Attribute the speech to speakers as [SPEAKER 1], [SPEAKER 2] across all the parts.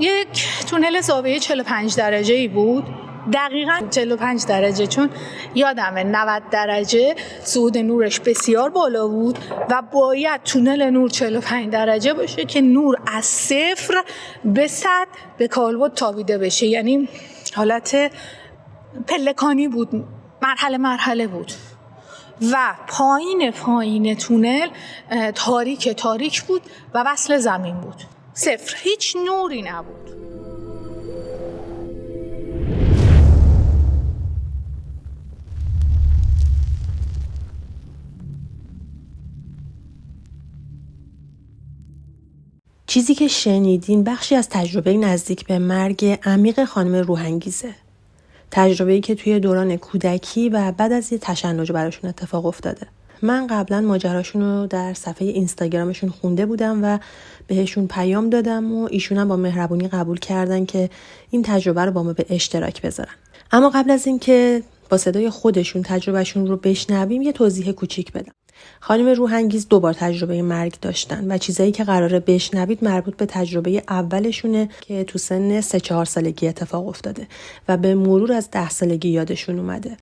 [SPEAKER 1] یک تونل زاویه 45 درجه‌ای بود، دقیقاً 45 درجه، چون یادمه 90 درجه صعود نورش بسیار بالا بود و باید تونل نور 45 درجه باشه که نور از 0 به 100 به کالبد تابیده بشه. یعنی حالت پلکانی بود، مرحله بود و پایین تونل تاریک بود و وصل زمین بود، 0، هیچ نوری نبود.
[SPEAKER 2] چیزی که شنیدین بخشی از تجربه نزدیک به مرگ عمیق خانم روح‌انگیزه. تجربه‌ای که توی دوران کودکی و بعد از یه تشنج براشون اتفاق افتاده. من قبلا ماجراشون رو در صفحه اینستاگرامشون خونده بودم و بهشون پیام دادم و ایشون هم با مهربونی قبول کردن که این تجربه رو با ما به اشتراک بذارن. اما قبل از اینکه با صدای خودشون تجربهشون رو بشنویم یه توضیح کوچیک بدم. خانم روح‌انگیز 2 بار تجربه مرگ داشتن و چیزایی که قراره بشنوید مربوط به تجربه اولشونه که تو سن 3-4 سالگی اتفاق افتاده و به مرور از 10 سالگی یادشون اومده.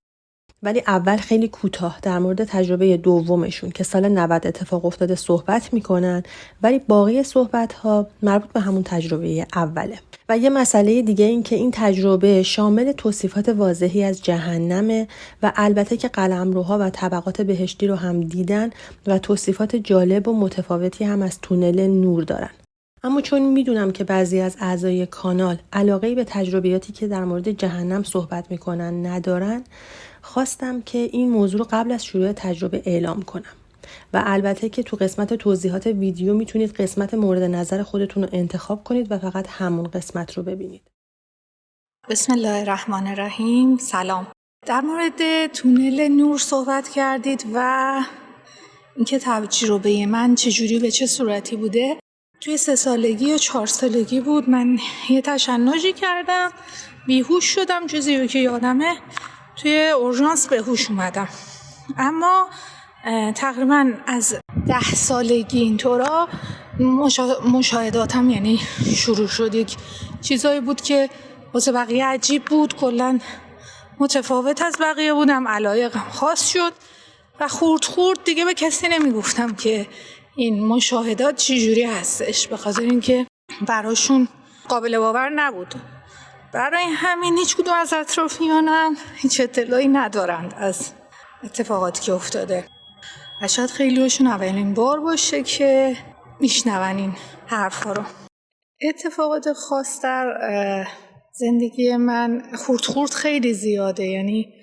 [SPEAKER 2] ولی اول خیلی کوتاه در مورد تجربه دومشون که سال 90 اتفاق افتاده صحبت میکنن، ولی باقی صحبت‌ها مربوط به همون تجربه اوله. و یه مسئله دیگه این که این تجربه شامل توصیفات واضحی از جهنمه و البته که قلمروها و طبقات بهشتی رو هم دیدن و توصیفات جالب و متفاوتی هم از تونل نور دارن. اما چون میدونم که بعضی از اعضای کانال علاقه‌ای به تجربیاتی که در مورد جهنم صحبت میکنن ندارن، خواستم که این موضوع رو قبل از شروع تجربه اعلام کنم. و البته که تو قسمت توضیحات ویدیو میتونید قسمت مورد نظر خودتون رو انتخاب کنید و فقط همون قسمت رو ببینید.
[SPEAKER 1] بسم الله الرحمن الرحیم. سلام. در مورد تونل نور صحبت کردید و اینکه تجربه من چجوری به چه صورتی بوده. توی 3 سالگی یا 4 سالگی بود، من یه تشنجی کردم، بیهوش شدم، چیزی که یادمه توی اورژانس به هوش اومدم. اما تقریبا از 10 سالگی اینطورا مشاهداتم یعنی شروع شد. یک چیزایی بود که واسه بقیه عجیب بود، کلا متفاوت از بقیه بودم، علایقم خاص شد و خورد دیگه به کسی نمیگفتم که این مشاهدات چجوری هستش، به خاطر اینکه براشون قابل باور نبود. برای همین هیچ کدوم از اطرافیانم هیچ اطلاعی ندارند از اتفاقاتی که افتاده و شاید خیلیشون اولین بار باشه که میشنون این حرفا رو. اتفاقات خاص در زندگی من خورد خیلی زیاده، یعنی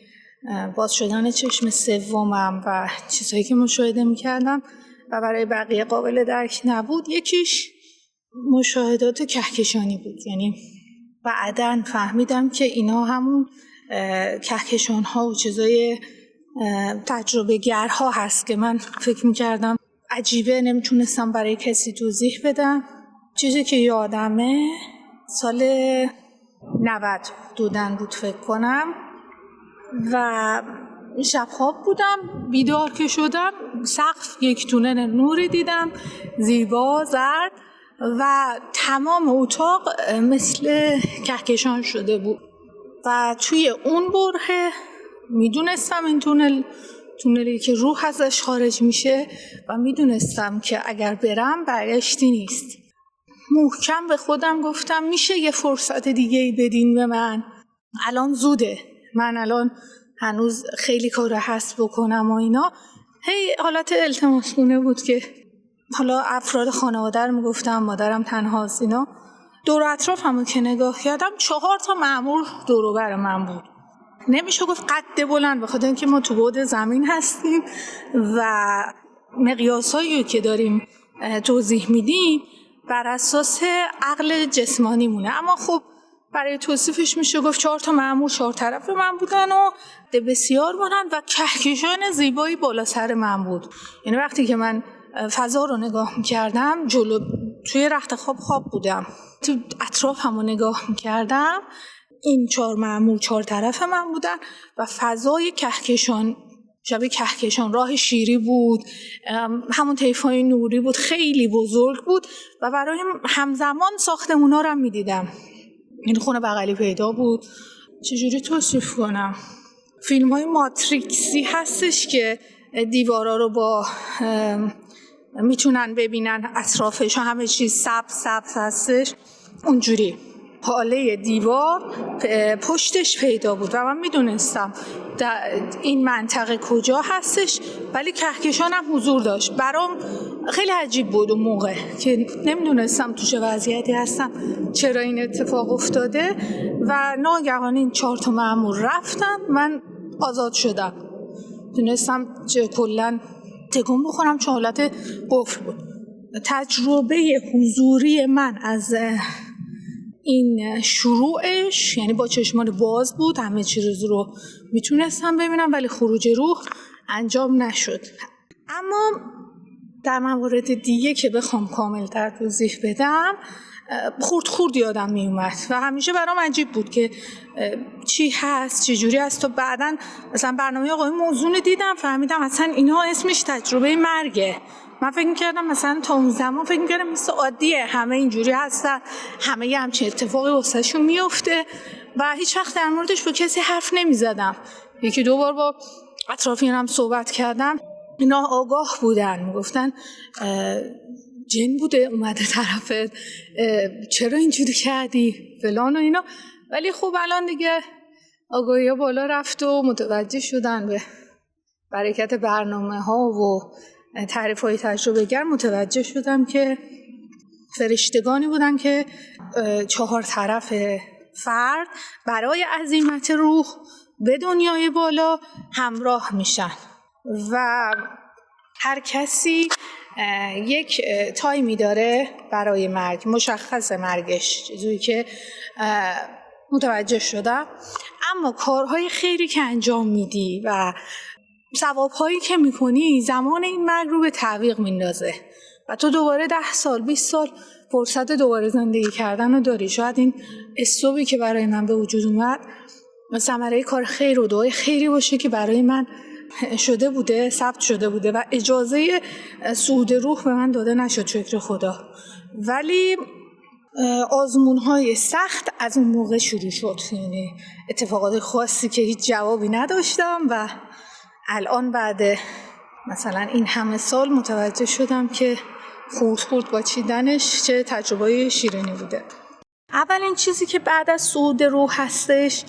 [SPEAKER 1] باز شدن چشم سومم و چیزهایی که مشاهده میکردم و برای بقیه قابل درک نبود. یکیش مشاهدات کهکشانی بود، یعنی بعداً فهمیدم که اینا همون کهکشان ها و چیزای تجربه گرها هست که من فکر میکردم عجیبه، نمیتونستم برای کسی توضیح بدم. چیزی که یادمه سال 90 دودن بود فکر کنم و شب خواب بودم، بیدار که شدم سقف یک تونل نوری دیدم زیبا زرد و تمام اتاق مثل کهکشان شده بود و توی اون بره میدونستم این تونلی که روح ازش خارج میشه و میدونستم که اگر برم برگشتی نیست. محکم به خودم گفتم میشه یه فرصت دیگه بدین به من، الان زوده، من الان هنوز خیلی کار هست بکنم و اینا. حالت التماسگونه بود که حالا افراد خانواده رو میگفتم، مادرم تنهاست اینا. دور اطراف همو که نگاه کردم 4 مأمور دور و بر من بود. نمیشه گفت قد بلند، بخاطر اینکه ما تو بعد زمین هستیم و مقیاسایی که داریم توضیح میدیم بر اساس عقل جسمانی مونه، اما خب برای توصیفش میشه گفت 4 مأمور 4 طرف من بودن و بسیار بلند و کهکشان زیبایی بالا سر من بود. یعنی وقتی که من فضا رو نگاه میکردم، جلو توی رخت خواب بودم، تو اطراف همو نگاه میکردم، این 4 مأمور 4 طرف من بودن و فضای کهکشان شبیه کهکشان، راه شیری بود، همون طیف‌های نوری بود، خیلی بزرگ بود و برای همزمان ساختمونا رو هم می‌دیدم. این خونه بغلی پیدا بود. چجوری توصیف کنم؟ فیلم‌های ماتریکسی هستش که دیوارا رو با میتونن ببینن اطرافش همه چیز سبز هستش، اونجوری حاله دیوار پشتش پیدا بود و من میدونستم این منطقه کجا هستش، ولی کهکشان هم حضور داشت. برام خیلی عجیب بود اون موقع که نمیدونستم تو چه وضعیتی هستم، چرا این اتفاق افتاده و ناگهان این 4 تا مأمور رفتن، من آزاد شدم. دونستم که کلن تکون بخورم، چون حالت قفل بود. تجربه حضوری من از این شروعش یعنی با چشمان باز بود، همه چیز رو میتونستم ببینم ولی خروج روح انجام نشد. اما در موارد دیگه که بخوام کامل در توضیح بدم، خورد یادم میومد و همیشه برام عجیب بود که چی هست، چه جوری است. تا بعدن مثلا برنامه آقای موزون دیدم، فهمیدم اصلا اینها اسمش تجربه مرگه. من فکر می‌کردم مثلا تا اون زمان فکر می‌کردم مثل عادیه، همه اینجوری هستن، همه همچین اتفاقی واسهشون میفته و هیچ وقت در موردش با کسی حرف نمی‌زدم. 1-2 بار با اطرافیانم صحبت کردم، اینا آگاه بودن، میگفتن جن بوده اومده طرفت، چرا اینجوری کردی فلان و اینا. ولی خب الان دیگه آگاهی بالا رفت و متوجه شدن به برکت برنامه‌ها و تعریف‌های تجربه‌گر، متوجه شدم که فرشتگانی بودن که 4 طرف فرد برای عزیمت روح به دنیای بالا همراه میشن و هر کسی یک تایمی داره برای مرگ، مشخص مرگش، چیزی که متوجه شدم. اما کارهای خیری که انجام میدی و ثواب‌هایی که میکنی زمان این مرگ رو به تعویق میندازه و تو دوباره 10 سال 20 سال فرصت دوباره زندگی کردن رو داری. شاید این استوبی که برای من به وجود اومد ثمره کار خیر و دعای خیری باشه که برای من شده بوده، ثبت شده بوده و اجازه صعود روح به من داده نشد، شکر خدا. ولی آزمون‌های سخت از اون موقع شروع شد، یعنی اتفاقات خاصی که هیچ جوابی نداشتم و الان بعد مثلا این همه سال متوجه شدم که خورد با چیدنش چه تجربه شیرینی بوده. اولین چیزی که بعد از صعود روح هستش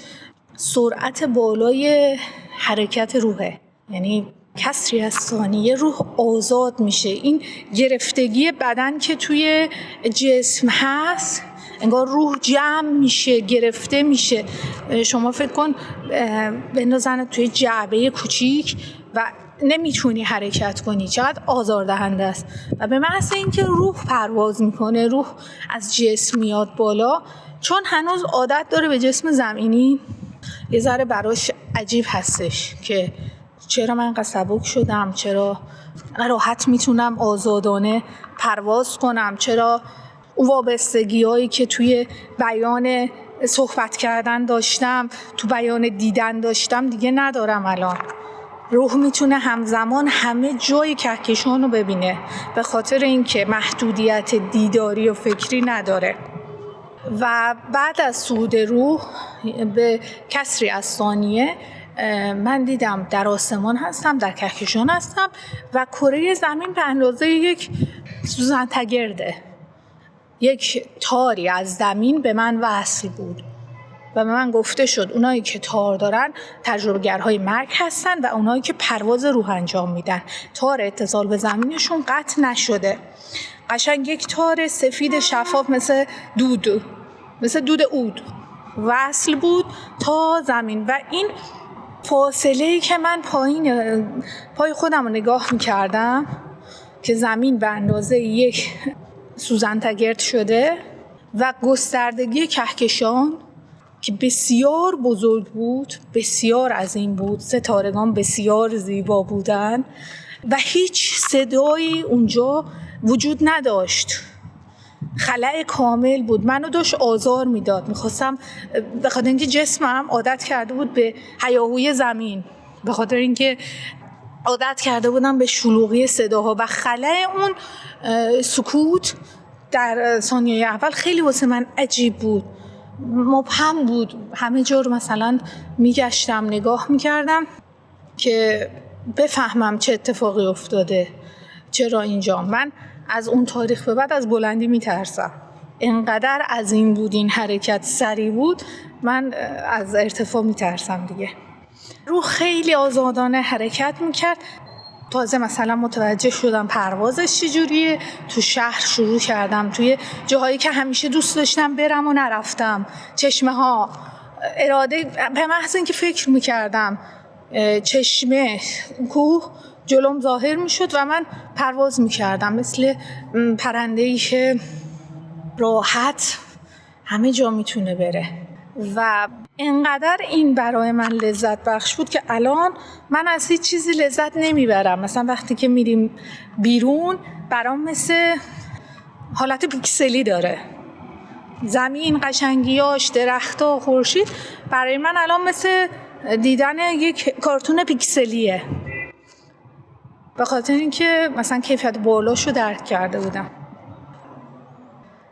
[SPEAKER 1] سرعت بالای حرکت روحه، یعنی کسری از ثانیه روح آزاد میشه. این گرفتگی بدن که توی جسم هست انگار روح جمع میشه، گرفته میشه. شما فکر کن بندازنت توی جعبه کوچیک و نمیتونی حرکت کنی، چقدر آزاردهنده است. و به محض اینکه روح پرواز میکنه، روح از جسم میاد بالا، چون هنوز عادت داره به جسم زمینی، یه ذره براش عجیب هستش که چرا من سبک شدم، چرا راحت میتونم آزادانه پرواز کنم، چرا اون وابستگی‌هایی که توی بیان صحبت کردن داشتم، تو بیان دیدن داشتم، دیگه ندارم الان. روح میتونه همزمان همه جای کهکشان رو ببینه به خاطر اینکه محدودیت دیداری و فکری نداره. و بعد از صعود روح به کسری از ثانیه من دیدم در آسمان هستم، در کهکشان هستم و کره زمین به اندازه یک سوزن تگرده، یک تاری از زمین به من وصل بود و به من گفته شد اونایی که تار دارن تجربه‌گرهای مرگ هستن و اونایی که پرواز روح انجام میدن. تار اتصال به زمینشون قطع نشده، قشنگ یک تار سفید شفاف مثل دود عود وصل بود تا زمین. و این فاصله‌ای که من پای خودم رو نگاه می‌کردم که زمین به اندازه یک سوزن تگرد شده و گستردگی کهکشان که بسیار بزرگ بود، بسیار عظیم بود، ستارگان بسیار زیبا بودن و هیچ صدایی اونجا وجود نداشت. خلأ کامل بود، منو داشت آزار میداد. میخواستم، به خاطر اینکه جسمم عادت کرده بود به هیاهوی زمین، به خاطر اینکه عادت کرده بودم به شلوغی صداها و خلأ اون سکوت در ثانیه اول خیلی واسه من عجیب بود، مبهم بود. همه جا رو مثلا میگشتم، نگاه میکردم که بفهمم چه اتفاقی افتاده، چرا اینجا. من از اون تاریخ به بعد از بلندی میترسم، انقدر عظیم بود این حرکت، سریع بود، من از ارتفاع میترسم دیگه. روح خیلی آزادانه حرکت میکرد. تازه مثلا متوجه شدم پروازش چجوریه. تو شهر شروع کردم، توی جاهایی که همیشه دوست داشتم برم و نرفتم، چشمه ها، اراده به محض اینکه فکر میکردم چشمه، کوه جلوم ظاهر میشد و من پرواز میکردم مثل پرنده‌ای که راحت همه جا میتونه بره. و انقدر این برای من لذت بخش بود که الان من از هیچ چیزی لذت نمیبرم. مثلا وقتی که میریم بیرون برام مثل حالت پیکسلی داره، زمین، قشنگیاش، درخت‌ها، خورشید برای من الان مثل دیدن یک کارتون پیکسلیه، به خاطر اینکه مثلا کیفیت بالاشو درک کرده بودم.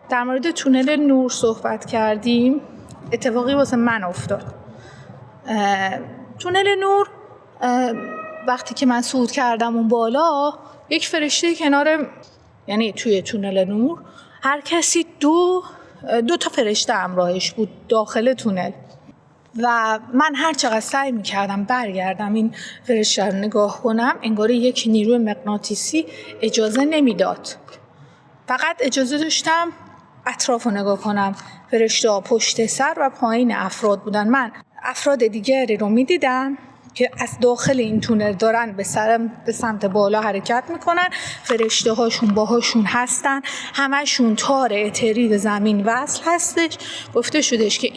[SPEAKER 1] در مورد تونل نور صحبت کردیم. اتفاقی واسه من افتاد. تونل نور وقتی که من صعود کردم اون بالا، یک فرشته کنار، یعنی توی تونل نور هر کسی دو تا فرشته همراهش بود داخل تونل و من هر چقدر سعی می‌کردم برگردم این فرشته رو نگاه کنم، انگاری یک نیروی مغناطیسی اجازه نمیداد. فقط اجازه داشتم اطراف رو نگاه کنم. فرشته‌ها پشت سر و پایین افراد بودن. من افراد دیگری رو می‌دیدم که از داخل این تونل دارن به سمت بالا حرکت میکنن. فرشته هاشون باهاشون هستن، همشون تار اتری به زمین وصل هستش. گفته شدش که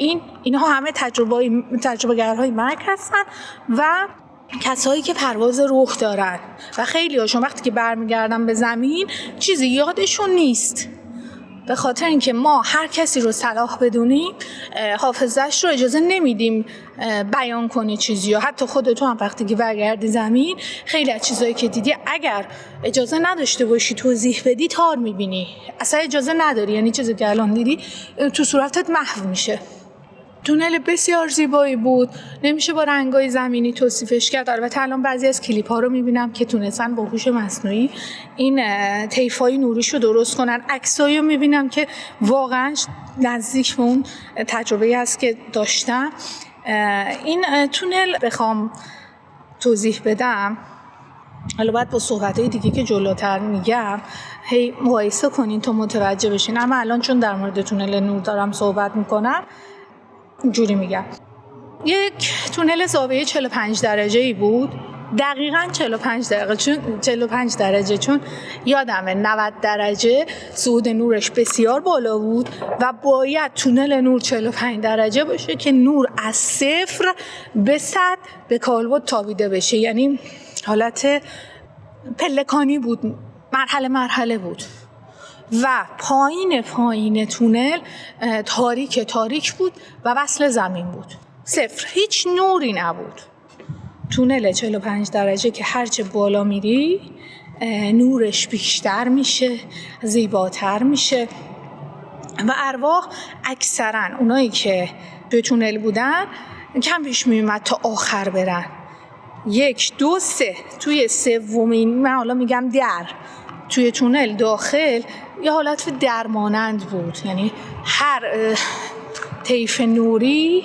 [SPEAKER 1] اینها همه تجربه‌گرهای مرگ هستن و کسایی که پرواز روح دارن و خیلی هاشون وقتی که برمیگردن به زمین چیزی یادشون نیست، به خاطر اینکه ما هر کسی رو صلاح بدونیم حافظه‌اش رو اجازه نمیدیم بیان کنی چیزی، یا حتی خودتو هم وقتی که برگردی زمین خیلی از چیزایی که دیدی اگر اجازه نداشته باشی توضیح بدی تار میبینی، اصلا اجازه نداری، یعنی چیزی که الان دیدی تو صورتت محو میشه. تونل بسیار زیبایی بود، نمیشه با رنگای زمینی توصیفش کرد. البته الان بعضی از کلیپ ها رو میبینم که تونستن با هوش مصنوعی این طیفای نوریش رو درست کنن. عکسایی رو میبینم که واقعا نزدیک به اون تجربه‌ای هست که داشتم. این تونل بخوام توضیح بدم، حالا باید با صحبت‌های دیگه که جلوتر میگم هی مقایسه کنین تا متوجه بشین، اما الان چون در مورد تونل نور دارم صحبت میکنم اینجوری میگم. یک تونل زاویه 45 درجه‌ای بود، دقیقاً 45 درجه، چون یادمه 90 درجه صعود نورش بسیار بالا بود و باید تونل نور 45 درجه باشه که نور از 0 به 100 به کالبد تابیده بشه، یعنی حالت پلکانی بود، مرحله بود. و پایین تونل تاریک بود و وصل زمین بود، 0، هیچ نوری نبود. تونل 45 درجه که هرچه بالا میری نورش بیشتر میشه، زیباتر میشه و ارواح اکثرا اونایی که توی تونل بودن کم پیش میومد تا آخر برن. 1 2 3 توی سومین، من حالا میگم توی تونل داخل یه حالت درمانند بود، یعنی هر طیف نوری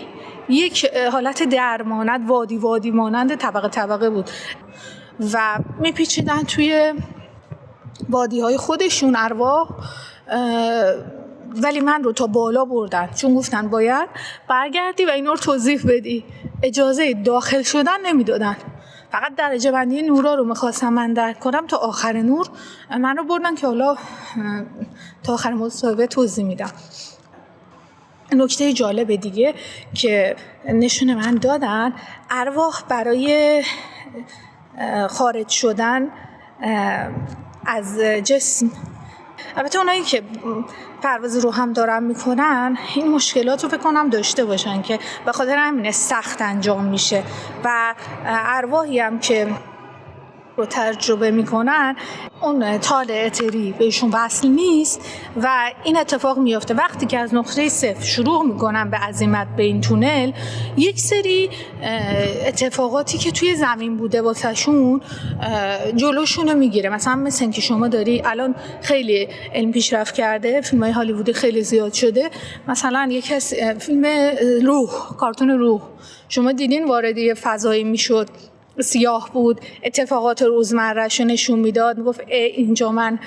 [SPEAKER 1] یک حالت درمانند، وادی مانند طبقه بود و میپیچیدن توی وادی های خودشون ارواح. ولی من رو تا بالا بردن چون گفتن باید برگردی و اینا رو توضیح بدی، اجازه داخل شدن نمیدادن، فقط درجه بندی نورا رو میخواستم من درک کنم. تا آخر نور من رو بردن که حالا تا آخر مصاحبه توضیح میدم. نکته جالب دیگه که نشون من دادن، ارواح برای خارج شدن از جسم، البته اونایی که پرواز رو هم دارن میکنن این مشکلات رو فکر کنم داشته باشن که به خاطر همین سخت انجام میشه و ارواحی هم که رو تجربه میکنن اون تار اتری بهشون وصل نیست و این اتفاق میفته وقتی که از نقطه صفر شروع میکنن به عزیمت به این تونل، یک سری اتفاقاتی که توی زمین بوده واسهشون جلوشون رو میگیره. مثلا مثل این که شما داری الان خیلی علم پیشرفت کرده، فیلم‌های هالیوودی خیلی زیاد شده، مثلا یک فیلم روح، کارتون روح، شما دیدین وارد یه فضایی میشد سیاه بود، اتفاقات روزمره‌اش نشون میداد، میگفت اینجا من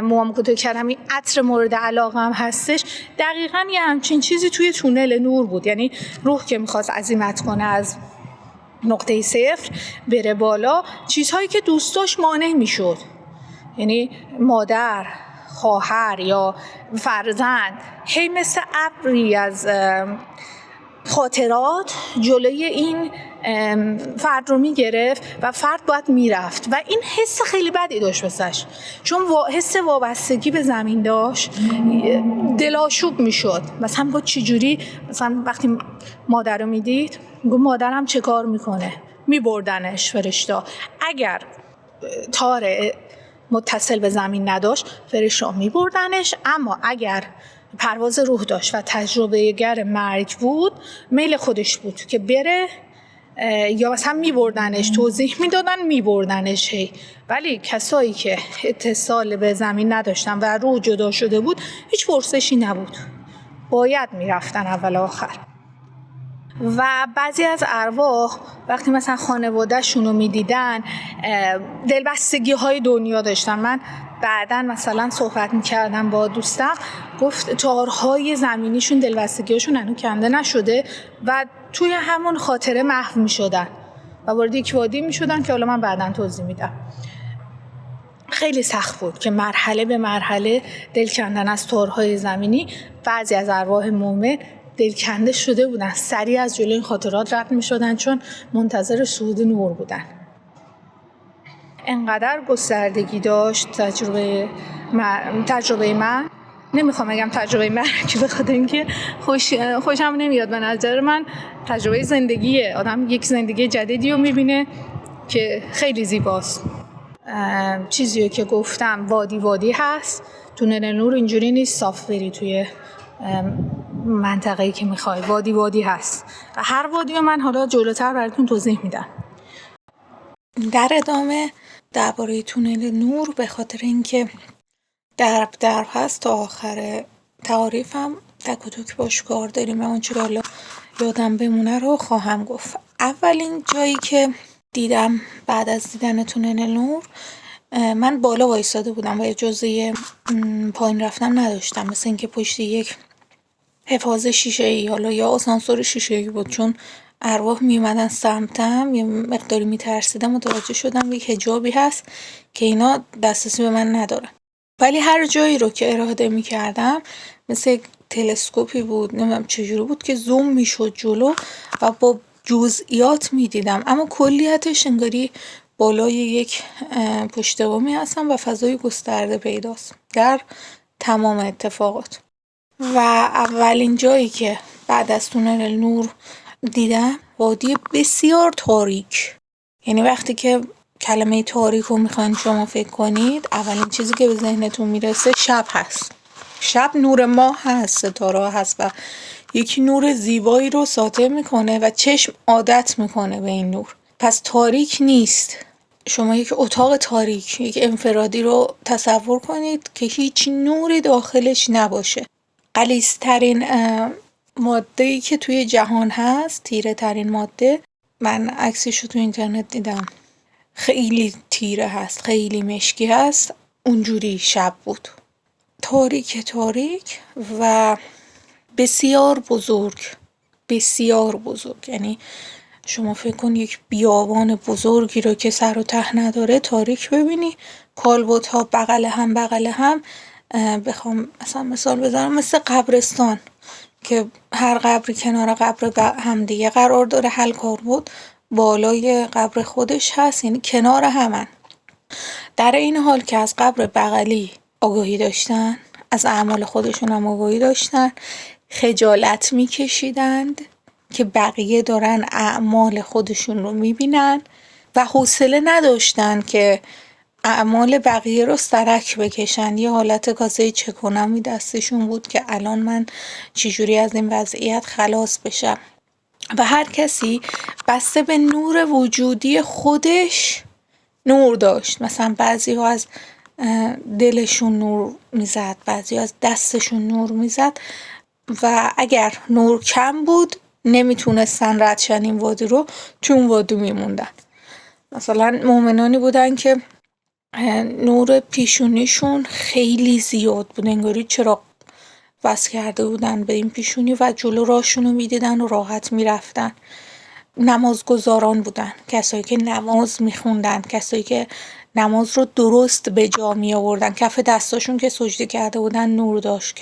[SPEAKER 1] موام کوتاه کردم، این عطر مورد علاقه‌ام هستش. دقیقاً یه همچین چیزی توی تونل نور بود. یعنی روح که میخواست عزیمت کنه از نقطه صفر بره بالا، چیزهایی که دوستاش مانع میشد، یعنی مادر، خواهر یا فرزند، هی مثل ابری از خاطرات جلوی این فرد رو میگرفت و فرد باید میرفت و این حس خیلی بدی داشت واسش، چون حس وابستگی به زمین داشت، دلاشوب میشد. مثلا با چجوری، مثلا وقتی مادر رو میدید گفت مادرم چه کار میکنه، میبردنش فرشتا. اگر تار متصل به زمین نداشت فرشتا میبردنش، اما اگر پرواز روح داشت و تجربه گر مرگ بود، میل خودش بود که بره، یا مثلا میبردنش، توضیح میدادن میبردنش. ولی کسایی که اتصال به زمین نداشتن و روح جدا شده بود هیچ پرسشی نبود، باید میرفتن اول آخر. و بعضی از ارواح وقتی مثلا خانواده‌شون رو میدیدن دلبستگی های دنیا داشتن. من بعداً مثلا صحبت میکردم با دوستم، گفت تارهای زمینیشون دلبستگیشون هنوز کنده نشده و توی همون خاطره محو میشدن و وارد یک وادی میشدن که حالا من بعداً توضیح میدم. خیلی سخت بود که مرحله به مرحله دل کندن از تارهای زمینی. بعضی از ارواح مومن دلکنده شده بودن، سریع از جلوی این خاطرات رد می شدن چون منتظر صعود نور بودن. انقدر گستردگی داشت تجربه من، نمیخوام بگم تجربه من که بخاطر اینکه خوشم نمیاد، به نظر من تجربه زندگیه. آدم یک زندگی جدیدی رو میبینه که خیلی زیباست. چیزیو که گفتم وادی هست، تونل نور اینجوری نیست صاف بری توی منطقه‌ای که میخوای، وادی هست و هر وادی رو من حالا جلوتر براتون توضیح میدم. در ادامه درباره تونل نور، به خاطر اینکه درب هست تا آخر تعاریفم تک و توک باش کار داریم و اون چرا حالا یادم بمونه رو خواهم گفت. اولین جایی که دیدم بعد از دیدن تونل نور، من بالا وایساده بودم و اجازه پایین رفتن نداشتم، مثل اینکه پشت یک حفاظ شیشه‌ای حالا یا آسانسور شیشه‌ای بود، چون ارواح میومدن سمتم، یه مقداری میترسیدم، متوجه شدم یک حجابی هست که اینا دسترسی به من ندارن. ولی هر جایی رو که اراده میکردم مثل تلسکوپی بود، نمیدونم چجوری بود که زوم میشد جلو و با جزئیات میدیدم، اما کلیتش انگاری بالای یک پشت‌بامی هستم و فضای گسترده پیداست در تمام اتفاقات. و اولین جایی که بعد از تونل نور دیدم وادی بسیار تاریک. یعنی وقتی که کلمه تاریک رو میخواین شما فکر کنید، اولین چیزی که به ذهنتون میرسه شب هست. شب نور ماه هست، ستاره هست و یک نور زیبایی رو ساطع میکنه و چشم عادت میکنه به این نور. پس تاریک نیست. شما یک اتاق تاریک، یک انفرادی رو تصور کنید که هیچ نوری داخلش نباشه. غلیظ‌ترین ماده‌ای که توی جهان هست، تیره ترین ماده، من عکسش رو تو اینترنت دیدم، خیلی تیره هست، خیلی مشکی هست، اونجوری شب بود، تاریک و بسیار بزرگ. یعنی شما فکر کن یک بیابان بزرگی رو که سر و ته نداره تاریک ببینی، کالبدها بغل هم بخوام مثلا مثال بزنم مثل قبرستان که هر قبری کنار قبر همدیگه قرار داره، هر کالبد بالای قبر خودش هست، یعنی کنار همن. در این حال که از قبر بغلی آگاهی داشتن، از اعمال خودشون هم آگاهی داشتن، خجالت میکشیدند که بقیه دارن اعمال خودشون رو میبینن و حوصله نداشتن که اعمال بقیه رو سرک بکشن. یه حالت کاسه چه کنمی دستشون بود که الان من چجوری از این وضعیت خلاص بشم. و هر کسی بسته به نور وجودی خودش نور داشت. مثلا بعضی ها از دلشون نور میزد، بعضی ها از دستشون نور میزد و اگر نور کم بود نمیتونستن رد شن این وادی رو، تو اون وادی میموندن. مثلا مؤمنانی بودن که نور پیشونیشون خیلی زیاد بود، انگاری چراغ وصل کرده بودن به این پیشونی و جلو راهشون رو میدیدن و راحت میرفتن. نمازگزاران بودن، کسایی که نماز میخوندن، کسایی که نماز رو درست به جا می آوردن. کف دستاشون که سجده کرده بودن نور داشت،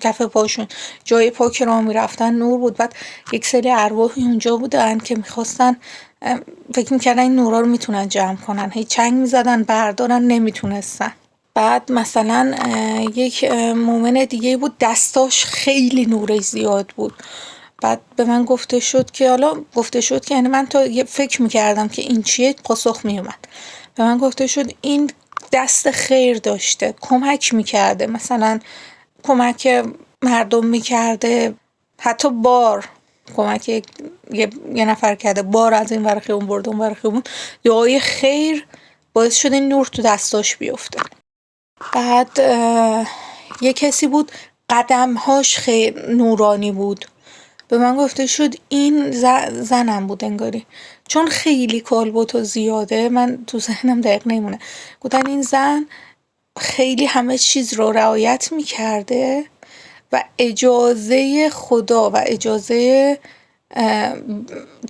[SPEAKER 1] کف پاشون، جای پا که راه میرفتن نور بود. بعد یک سری ارواحی اونجا بودن که میخواستن، فکر میکردن این نورا رو میتونن جمع کنن، هی چنگ میزدن بردارن، نمیتونستن. بعد مثلا یک مومن دیگه بود دستاش خیلی نورش زیاد بود. بعد به من گفته شد که یعنی من تا فکر میکردم که این چیه، پاسخ میومد. به من گفته شد این دست خیر داشته، کمک میکرده، مثلا کمک مردم میکرده، حتی بار کمک یه نفر کرده، بار از این ور خیابون برد اون ور خیابون، دعای خیر باعث شده نور تو دستاش بیفته. بعد یه کسی بود قدمهاش خیلی نورانی بود. به من گفته شد این زنم بود انگاری، چون خیلی کالبد و زیاده، من تو ذهنم دقیق نمیمونه. گفتن این زن خیلی همه چیز رو رعایت میکرده و اجازه خدا و اجازه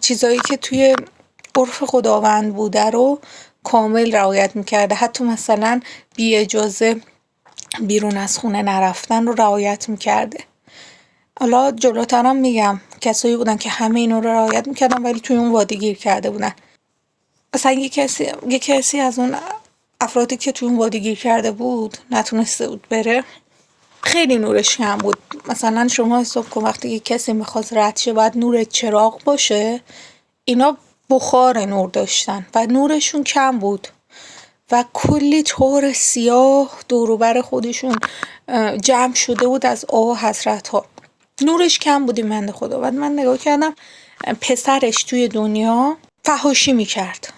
[SPEAKER 1] چیزایی که توی عرف خداوند بوده رو کامل رعایت میکرده. حتی مثلا بی اجازه بیرون از خونه نرفتن رو رعایت میکرده. حالا جلوترم میگم کسایی بودن که همه اینو رو رعایت میکردن ولی توی اون وادی گیر کرده بودن. مثلا یه کسی از اون افرادی که توی اون وادی گیر کرده بود نتونسته بود بره، خیلی نورش کم بود. مثلا شما حساب کن وقتی یه کسی میخواست رد شه باید نور چراغ باشه، اینا بخار نور داشتن و نورشون کم بود و کلی تار سیاه دوروبر خودشون جمع شده بود از آه حسرت ها. نورش کم بودی بنده خدا. بعد من نگاه کردم پسرش توی دنیا فحاشی میکرد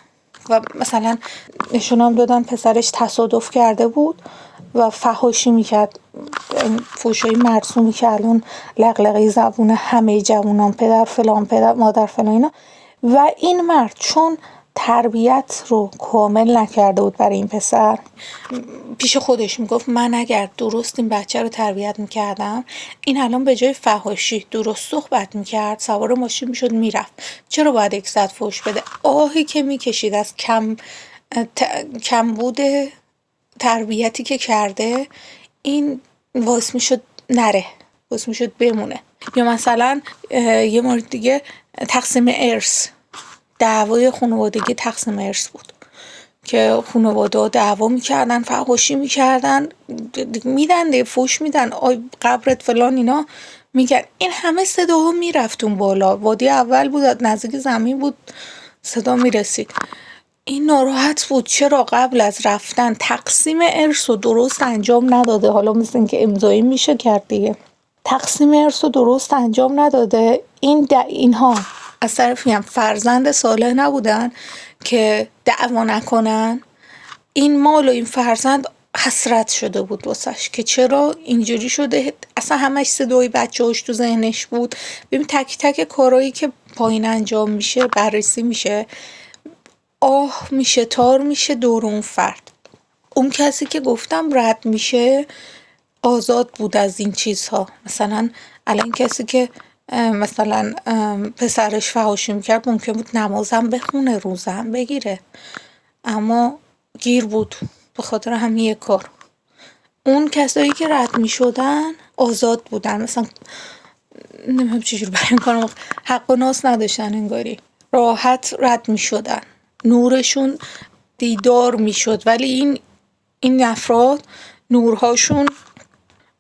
[SPEAKER 1] و مثلا نشونم دادن پسرش تصادف کرده بود و فحاشی میکرد، فحشای مرسومی که الان لقلقه زبون همه جوانان، پدر فلان، پدر مادر فلان اینا. و این مرد چون تربیت رو کامل نکرده بود برای این پسر، پیش خودش میگفت من اگر درست این بچه رو تربیت میکردم این الان به جای فحاشی درست صحبت میکرد، سوار ماشین میشد میرفت. چرا باید 100 فحش بده؟ آهی که میکشید از کمبود تربیتی که کرده، این واسه میشد نره، واسه میشد بمونه. یا مثلا یه مورد دیگه تقسیم ارث، دعوای خانوادگی تقسیم ارث بود که خانواده ها دعوا میکردن، فحاشی میکردن، میدن دیگه، فحش میدن، آی قبرت فلان اینا میگن. این همه صداها میرفت اون بالا، وادی اول بود، نزدیک زمین بود، صدا میرسید. این ناراحت بود چرا قبل از رفتن تقسیم ارث رو درست انجام نداده. حالا مثل این که امضایی میشه کرد دیگه، تقسیم ارث رو درست انجام نداده. اینها از طرفی هم فرزند صالح نبودن که دعوا نکنن. این مال و این فرزند حسرت شده بود واسش که چرا اینجوری شده. اصلا همش صدای بچه‌هاش تو ذهنش بود. ببین تک تک کارهایی که پایین انجام میشه بررسی میشه، آه میشه، تار میشه دور اون فرد. اون کسی که گفتم رد میشه آزاد بود از این چیزها. مثلا الان کسی که مثلا پسرش فحاشی میکرد ممکن بود نمازم بخونه، روزم بگیره، اما گیر بود به خاطر همین یک کار. اون کسایی که رد میشدن آزاد بودن، مثلا نمیدونم چجور بیان کنم، حق و ناس نداشتن، انگاری راحت رد میشدن، نورشون دیدار میشد. ولی این افراد نورهاشون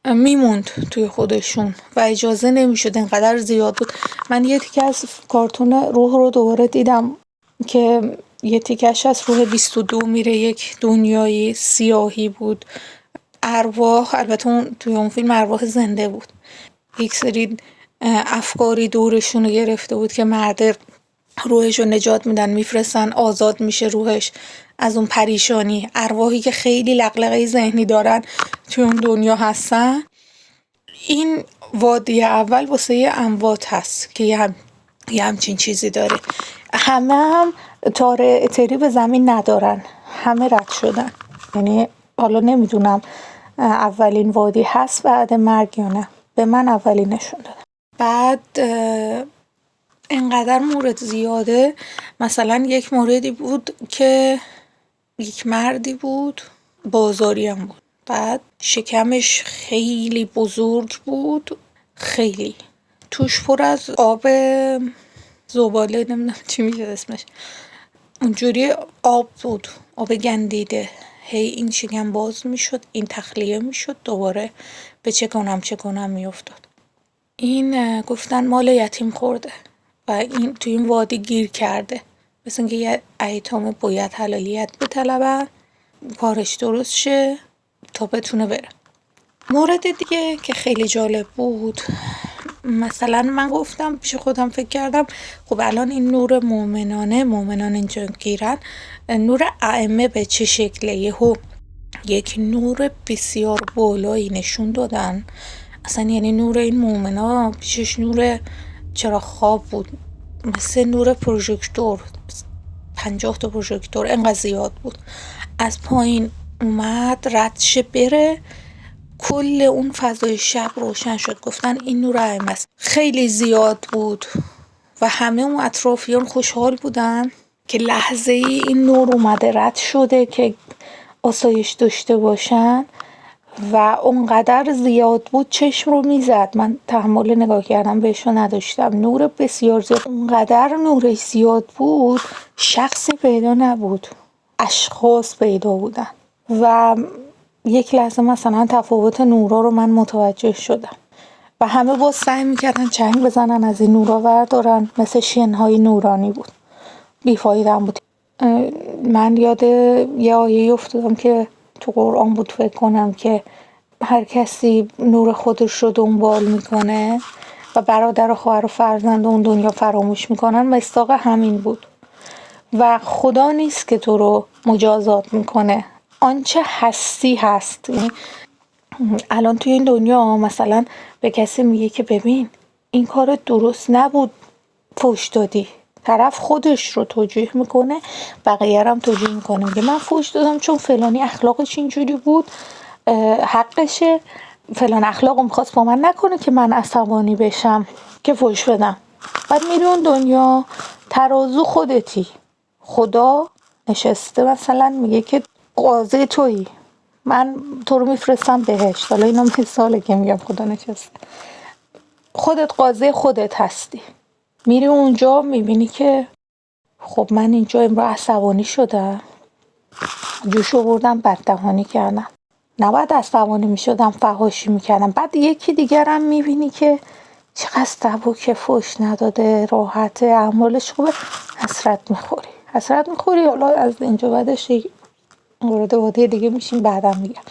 [SPEAKER 1] میموند توی خودشون و اجازه نمیشد، انقدر زیاد بود. من یه تیکه از کارتون روح رو دوباره دیدم که یه تیکش از روح 22 میره یک دنیای سیاهی بود. ارواح، البته توی اون فیلم ارواح زنده بود، یک سری افکاری دورشون رو گرفته بود که مرد روحش رو نجات میدن، میفرستن، آزاد میشه روحش از اون پریشانی. ارواحی که خیلی لقلقه ذهنی دارن توی اون دنیا هستن. این وادی اول واسه اموات هست که یه همچین چیزی داره. همه هم تار اتری به زمین ندارن، همه رد شدن. یعنی حالا نمیدونم اولین وادی هست بعد مرگ یا نه، به من اولین نشون دادن. بعد انقدر مورد زیاده. مثلا یک موردی بود که یک مردی بود، بازاری هم بود، بعد شکمش خیلی بزرگ بود، خیلی توش پر از آب زباله، نمیدونم چی میشه اسمش، اونجوری آب بود، آب گندیده. هی این شکم باز میشد، این تخلیه میشد، دوباره به چه کنم میافتاد. این گفتن مال یتیم خورده و این توی این وادی گیر کرده، مثل اینکه یه ایتام باید حلالیت بطلبن کارش درست شه تا بتونه بره. مورد دیگه که خیلی جالب بود، مثلا من گفتم پیش خودم، فکر کردم خب الان این نور مؤمنان اینجا گیرن، نور ائمه به چه شکله؟ یهو یک نور بسیار بالایی نشون دادن. اصلا یعنی نور این مؤمنا پیشش نور چراغ خواب بود، مثل نور پروژکتور، 50 تا پروژکتور، انقدر زیاد بود. از پایین اومد ردشه بره، کل اون فضای شب روشن شد. گفتن این نور ائمه است. خیلی زیاد بود و همه اون اطرافیان خوشحال بودن که لحظه ای این نور اومده رد شده که آسایش داشته باشن و اونقدر زیاد بود چشم رو میزد. من تحمل نگاه کردم بهش رو نداشتم. نور بسیار زیاد، اونقدر نورش زیاد بود شخصی پیدا نبود، اشخاص پیدا بودن و یک لحظه مثلا تفاوت نورا رو من متوجه شدم و همه باز سعی میکردن چنگ بزنن از این نورا بردارن، مثل شنهای نورانی بود، بیفایده بود. من یاد یه آیه افتادم که تو قرآن بود فکر کنم که هر کسی نور خودش رو دنبال میکنه و برادر و خواهر و فرزند اون دنیا فراموش میکنن، مصداق همین بود. و خدا نیست که تو رو مجازات میکنه، آنچه هستی هست. الان توی این دنیا مثلا به کسی میگه که ببین این کار درست نبود، فوش دادی، طرف خودش رو توجیه میکنه، بقیه هم توجیه میکنه، میگه من فوش دادم چون فلانی اخلاقش اینجوری بود، حقشه، فلان اخلاقو میخواست با من نکنه که من عصبانی بشم که فوش بدم. بعد میری اون دنیا ترازو خودتی، خدا نشسته مثلا میگه که قاضی تویی، من تو رو میفرستم بهشت. حالا اینا مثاله که میگم خدا نشسته، خودت قاضی خودت هستی. میری اونجا میبینی که خب من اینجا امروز عصبانی شدم، جوشو بردم بددهانی کردم، نباید عصبانی میشدم فحاشی میکردم. بعد یکی دیگرم میبینی که چقدر سبکه، فوش نداده، راحته، اعمالش خوبه، حسرت میخوری. حالا از اینجا بعدش مورد وادی دیگه میشیم، بعدم میگم.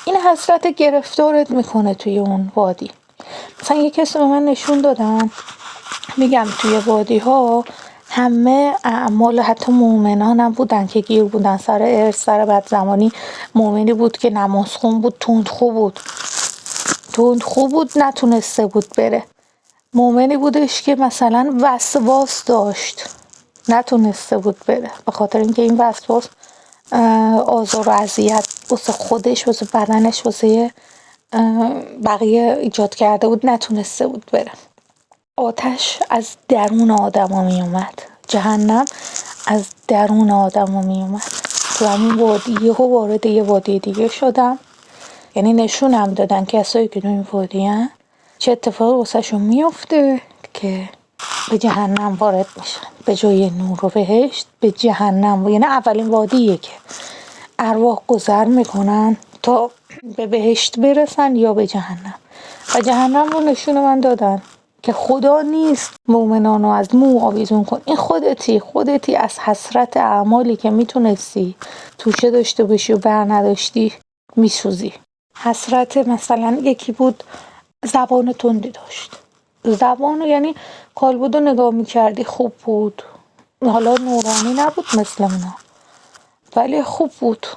[SPEAKER 1] این حسرت گرفتارت میکنه توی اون وادی. مثلا یه کسی به من نشون دادن، میگم توی وادی ها همه اعمال، حتی مؤمنان هم بودن که گیر بودن سر ارث، سر بدزمانی. مؤمنی بود که نمازخون بود، تندخو بود، نتونسته بود بره. مؤمنی بودش که مثلا وسواس داشت، نتونسته بود بره، به خاطر اینکه این وسواس آزار و اذیت واسه خودش، واسه بدنش، واسه بقیه ایجاد کرده بود، نتونسته بود بره. آتش از درون آدم ها می اومد، جهنم از درون آدم ها می اومد. تو همین وادی وارد یه وادی دیگه شدم، یعنی نشونم دادن کسایی که تو این وادی هن چه اتفاقی واسه شون میفته که به جهنم وارد میشن، به جای نور و بهشت به جهنم. یعنی اولین وادیه که ارواح گذر میکنن تا به بهشت برسن یا به جهنم. و جهنم رو نشون من دادن
[SPEAKER 3] که خدا نیست مؤمنانو از مو آویزون کن. این خودتی از حسرت اعمالی که میتونستی توشه داشته باشی و بر نداشتی میسوزی. حسرت مثلا یکی بود زبان تندی داشت، زبانو یعنی کالبدو نگاه میکردی خوب بود، حالا نورانی نبود مثل اونا ولی خوب بود،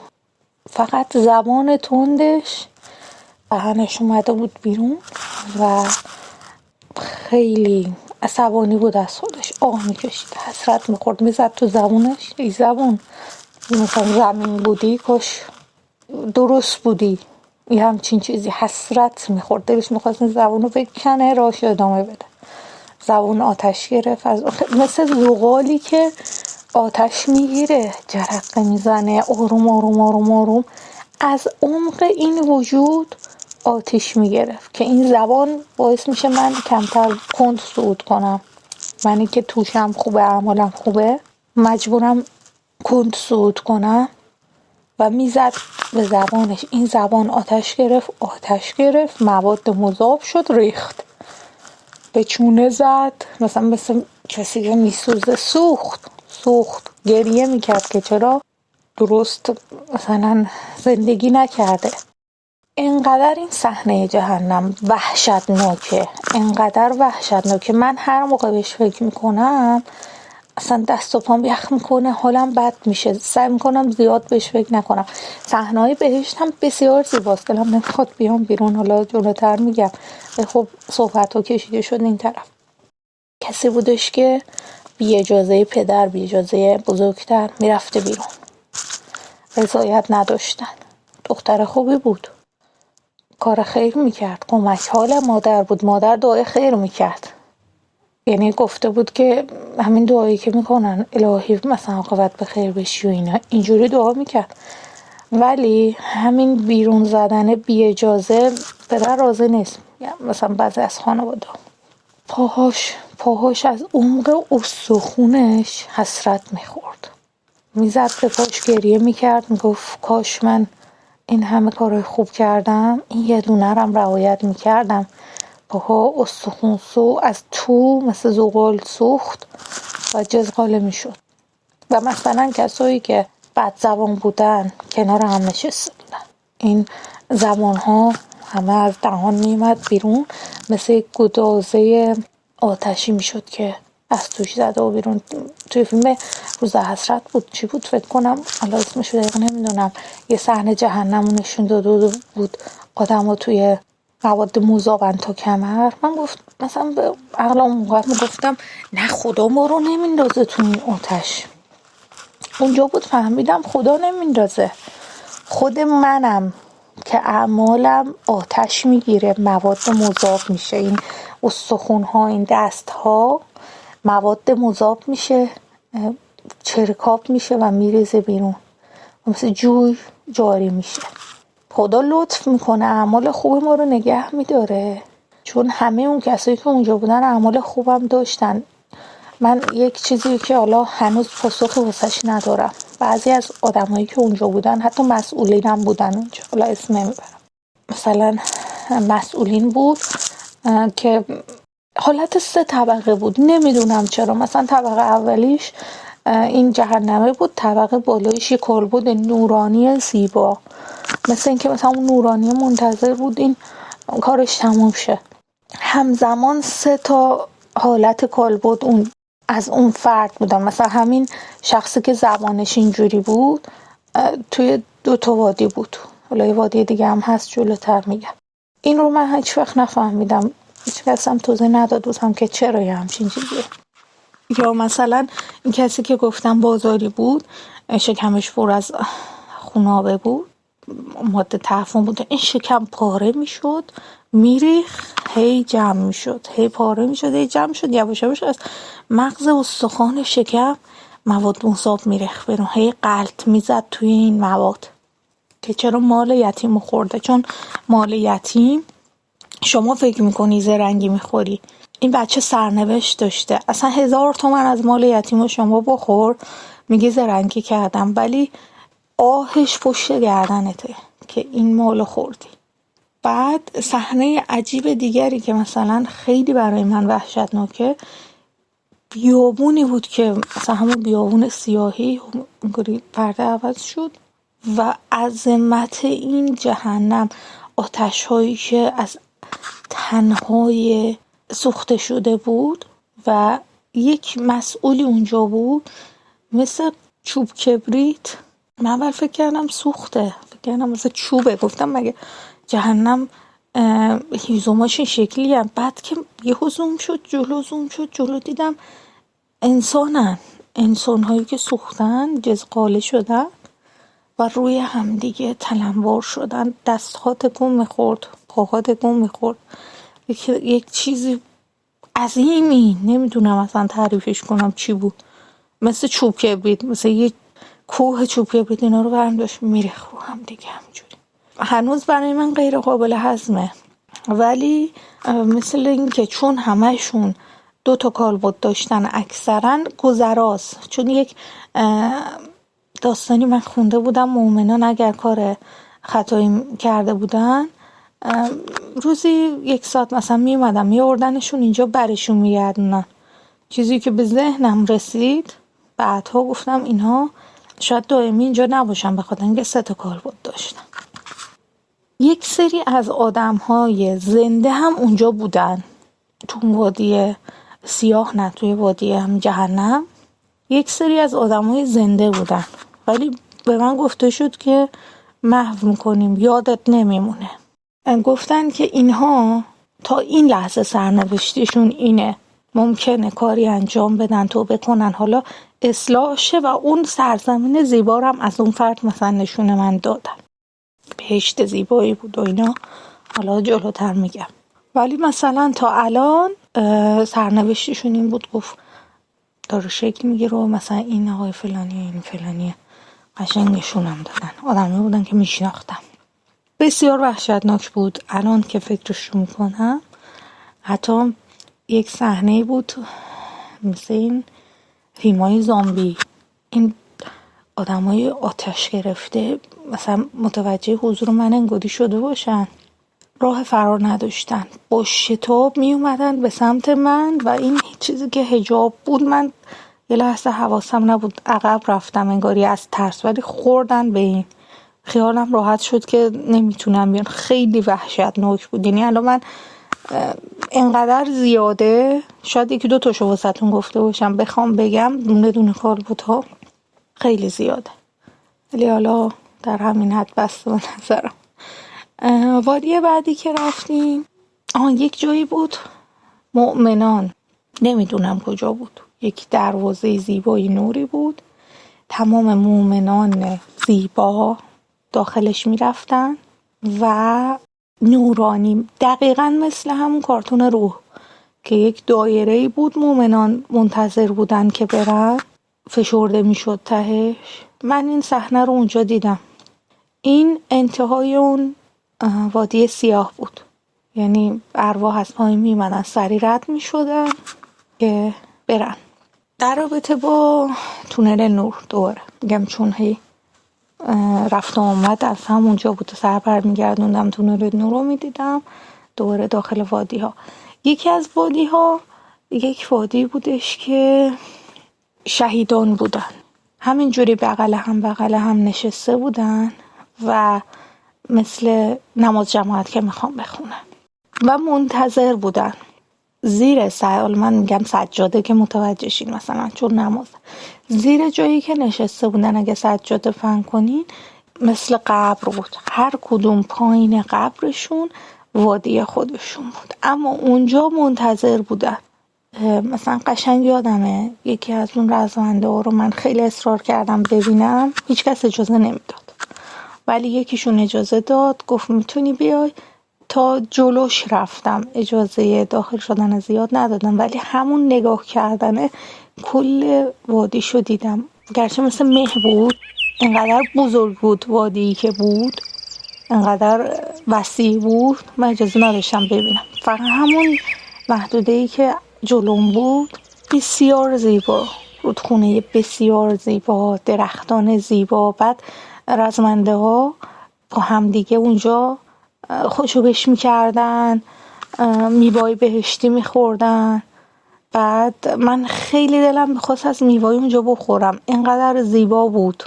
[SPEAKER 3] فقط زبان تندش دهنش اومده بود بیرون و خیلی عصبانی بود از خودش، آه میکشید، حسرت میخورد، میزد تو زبونش، ای زبون مثلا زمین بودی کاش درست بودی، یه همچین چیزی، حسرت میخورد، دلش میخواست این زبونو بکنه راهش ادامه بده. زبون آتش گرفت، مثل زغالی که آتش میگیره، جرقه میزنه، آروم آروم آروم آروم از عمق این وجود آتش میگرفت که این زبان باعث میشه من کمتر کند صعود کنم. منی که توشم خوبه، اعمالم خوبه، مجبورم کند صعود کنم و میزد به زبانش. این زبان آتش گرفت، مواد مذاب شد، ریخت، به چونه زد، مثل کسی که میسوزه، سوخت، گریه میکرد که چرا درست مثلا زندگی نکرده. انقدر این صحنه جهنم انقدر وحشتناکه، من هر موقع بهش فکر میکنم اصلا دست و پام یخ میکنه، حالم بد میشه، سعی میکنم زیاد بهش فکر نکنم. صحنه‌های بهشت هم بسیار زیباست، دلم نمیخواد بیام بیرون، حالا جلوتر میگم. خب صحبت‌ها کشیده شد این طرف. کسی بودش که بی اجازه پدر، بی اجازه بزرگتر میرفته بیرون، رضایت نداشتن. دختر خوبی بود، کار خیر میکرد، کمک حال مادر بود، مادر دعای خیر میکرد، یعنی گفته بود که همین دعایی که میکنن الهی مثلا عاقبت به خیر بشی و اینا، اینجوری دعا میکرد. ولی همین بیرون زدن بی اجازه پدر راضی نیست، یعنی مثلا بعضی از خانواده پاهاش از عمق استخونش حسرت میخورد، میزد به پاش، گریه میکرد، میگفت کاش من این همه کارهای خوب کردم، این یه دونه رم رعایت میکردم. پاها استخون از تو مثل زغال سوخت و جزغاله میشد. و مثلا کسایی که بد زبان بودن کنار هم نشسته بودن، این زبان ها همه از دهان میومد بیرون، مثل گدازه آتشی میشد که از توش زده و بیرون. توی فیلم روز حسرت بود، چی بود فکر کنم، حالا اسمش رو دقیق نمیدونم، یه صحنه جهنم نشون داده بود، آدم ها توی مواد مذابن تا کمر. من گفت مثلا به عقلم اونقدر میگفتم نه خدا ما رو نمیندازه تو این آتش. اونجا بود فهمیدم خدا نمیندازه، خود منم که اعمالم آتش میگیره، مواد مذاب میشه، این استخون‌ها، این دست‌ها مواد مذاب میشه، چرکاب میشه و میریزه بیرون، مثل جوی جاری میشه. خدا لطف میکنه، اعمال خوب ما رو نگه میداره، چون همه اون کسایی که اونجا بودن اعمال خوبم داشتن. من یک چیزی که حالا هنوز پاسخی واسش ندارم، بعضی از آدمایی که اونجا بودن حتی مسئولین هم بودن اونجا، حالا اسم نمیبرم، مثلا مسئولین بود که حالت 3 طبقه بود، نمیدونم چرا. مثلا طبقه اولیش این جهنمه بود، طبقه بالایش یک کالبد نورانی زیبا، مثل این که مثلا اون نورانی منتظر بود این کارش تموم شه. همزمان 3 حالت کالبد اون از اون فرد بودن. مثلا همین شخصی که زبانش اینجوری بود توی 2 وادی بود، حالا یه وادی دیگه هم هست جلوتر میگم. این رو من هیچ وقت نفهمیدم، هیچ کس هم توضیح نداد بودم که چرا یه همچین چیزیه. یا مثلا این کسی که گفتم بازاری بود، شکمش پر از خونابه بود، ماده تعفن بود، این شکم پاره میشد، میریخ، هی جمع میشد، هی پاره میشد، هی جمع شد، یواش یواش از مغز استخوان شکم مواد مذاب میریخ بیرون، هی غلط میزد توی این مواد که چرا مال یتیم خورده. چون مال یتیم شما فکر میکنی زرنگی میخوری، این بچه سرنوشت داشته، اصلا 1000 تومن از مال یتیم شما بخور میگی زرنگی کردم، ولی آهش پشت گردنته که این مال خوردی. بعد صحنه عجیب دیگری که مثلا خیلی برای من وحشتناکه، بیابونی بود که مثلا همون بیابون سیاهی اونگوری پرده عوض شد و عظمت این جهنم، آتش هایی که از تنهای سوخته شده بود و یک مسئولی اونجا بود مثل چوب کبریت. من اول فکر کردم سوخته، فکر کردم مثل چوبه، گفتم مگه جهنم هیزوماش این شکلی هم. بعد که یهو زوم شد جلو دیدم انسان هایی که سوختن، جزقاله شدن و روی همدیگه تلمبار شدن، دستها تکون میخورد، پاها تکون میخورد. یک چیزی عظیمی، نمیدونم اصلا تعریفش کنم چی بود، مثل چوب کبریت، مثل یک کوه چوب کبریت اینا رو برم داشت میریخت رو هم دیگه. همجوری هنوز برای من غیر قابل هضمه، ولی مثل این که چون همشون 2 کالبد داشتن اکثرا گذراست. چون یک داستانی من خونده بودم، مؤمنان اگر کار خطایی کرده بودن روزی 1 ساعت مثلا میومدن میوردنشون اینجا برشون میگردونن. چیزی که به ذهنم رسید بعدها گفتم اینها شاید دائمی اینجا نباشن به خاطر اینکه 3 کالبد داشتن. یک سری از آدم‌های زنده هم اونجا بودن تو وادی سیاه، نه توی وادی هم جهنم. یک سری از آدم‌های زنده بودن ولی به من گفته شد که محو میکنیم، یادت نمیمونه. گفتن که اینها تا این لحظه سرنوشتشون اینه، ممکنه کاری انجام بدن توبه کنن حالا اصلاح شه و اون سرزمین زیبا رو هم از اون فرد مثلا نشون من دادن، بهشت زیبایی بود و اینا، حالا جلوتر میگم. ولی مثلا تا الان سرنوشتشون این بود، گفت داره شکل میگیره و مثلا این آقای فلانیه این فلانیه، قشنگ نشونم دادن، آدمی بودن که میشناختم. بسیار وحشتناک بود. الان که فکرش میکنم حتی یک صحنه بود مثل این فیلمای زامبی، این آدمای آتش گرفته مثلا متوجه حضور من انگاری شده باشن، راه فرار نداشتن، با شتاب می اومدن به سمت من و این چیزی که حجاب بود، من یه لحظه حواسم نبود، عقب رفتم انگاری از ترس، ولی خوردن به این. خیالم راحت شد که نمیتونم بیان. خیلی وحشتناک بود. یعنی الان من انقدر زیاده، شاید 1-2 تاشو واسهتون گفته باشم، بخوام بگم دونه دونه کالبدها خیلی زیاده، ولی حالا در همین حد بسته به نظرم. وادی بعدی که رفتیم یک جایی بود، مؤمنان، نمیدونم کجا بود، یک دروازه زیبایی نوری بود، تمام مؤمنان زیبا داخلش میرفتن و نورانی، دقیقا مثل همون کارتون روح که یک دایره‌ای بود، مؤمنان منتظر بودن که برن، فشرده میشد تهش. من این صحنه رو اونجا دیدم. این انتهای اون وادی سیاه بود، یعنی ارواح از پایین میمدن سری رد میشدن که برن. در رابطه با تونل نور دوباره میگم، چون هی رفت و آمد از همونجا بود، سر بر میگردوندم تونل نور رو میدیدم دوباره داخل وادی ها. یکی از وادی ها یک وادی بودش که شهیدان بودن، همینجوری بغل هم نشسته بودن و مثل نماز جماعت که میخوام بخونن و منتظر بودن زیر من میگم سجاده که متوجه شین، مثلا چون نماز زیر جایی که نشسته بودن، اگه سجاده فهم کنین مثل قبر بود، هر کدوم پایین قبرشون وادی خودشون بود، اما اونجا منتظر بودن. مثلا قشنگ یادمه یکی از اون رزمنده ها رو من خیلی اصرار کردم ببینم، هیچ کس اجازه نمیداد، ولی یکیشون اجازه داد، گفت میتونی بیای. تا جلوش رفتم، اجازه داخل شدن زیاد ندادم، ولی همون نگاه کردنه کل وادیشو دیدم. گرچه مثل مه بود، انقدر بزرگ بود وادی که بود، انقدر وسیع بود، من اجازه نداشتم ببینم. فقط همون محدوده‌ای که جلوم بود بسیار زیبا، رودخونه بسیار زیبا، درختان زیبا، بعد رزمنده ها با همدیگه اونجا خوشوبش میکردن، میوای بهشتی میخوردن. بعد من خیلی دلم میخواست از میوای اونجا بخورم، اینقدر زیبا بود.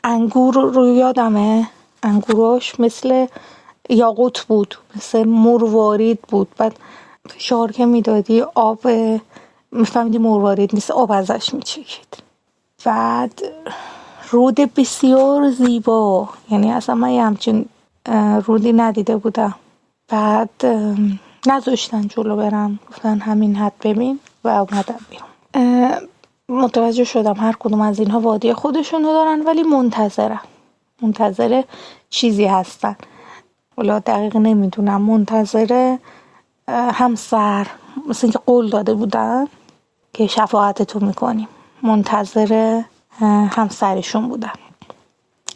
[SPEAKER 3] انگور رو یادمه، انگوراش مثل یاقوت بود، مثل مروارید بود. بعد فشار که میدادی آب میفهمیدی مروارید نیست، آب ازش میچکید. بعد رود بسیار زیبا، یعنی اصلا من یه همچین رودی ندیده بودم. بعد نذاشتن جلو برم، گفتن همین حد ببین و اومدم بیرون. متوجه شدم هر کدوم از اینها وادی خودشونو دارن ولی منتظر چیزی هستن. ولی دقیق نمیدونم، منتظر همسر، مثل اینکه قول داده بودن که شفاعتتو میکنیم، منتظر همسرشون بودن.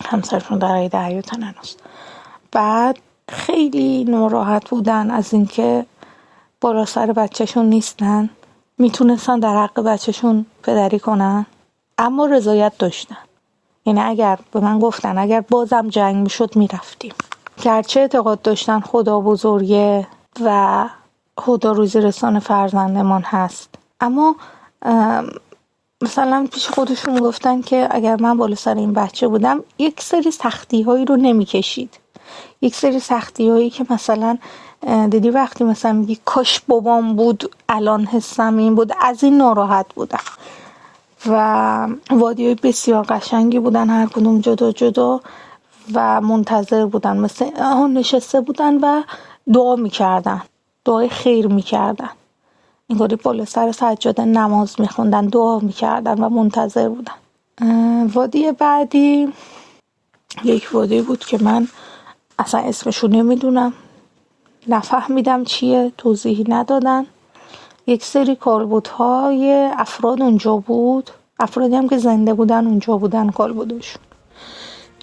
[SPEAKER 3] همسرشون در عید حیاتن هنوز. بعد خیلی ناراحت بودن از اینکه بالا سر بچهشون نیستن، میتونستن در حق بچهشون پدری کنن اما رضایت داشتن. یعنی اگر به من گفتن اگر بازم جنگ میشد میرفتیم، گرچه اعتقاد داشتن خدا بزرگه و خدا روزی رسان فرزندمان هست، اما مثلا پیش خودشون گفتن که اگر من بالا سر این بچه بودم یک سری سختی هایی رو نمیکشید. یک سری سختی هایی که مثلا دیدی وقتی مثلا میگی کاش بابام بود الان حسم این بود، از این ناراحت بودم. و وادیای بسیار قشنگی بودن، هر کدوم جدا جدا، و منتظر بودن، مثل نشسته بودن و دعا میکردن، دعای خیر میکردن، اینطوری بالا سر سجاده نماز میخوندن، دعا میکردن و منتظر بودن. وادی بعدی یک وادی بود که من اصلا اسمشو نمیدونم، نفهمیدم چیه، توضیحی ندادن. یک سری کالبدهای افراد اونجا بود، افرادی هم که زنده بودن اونجا بودن، کالبدشون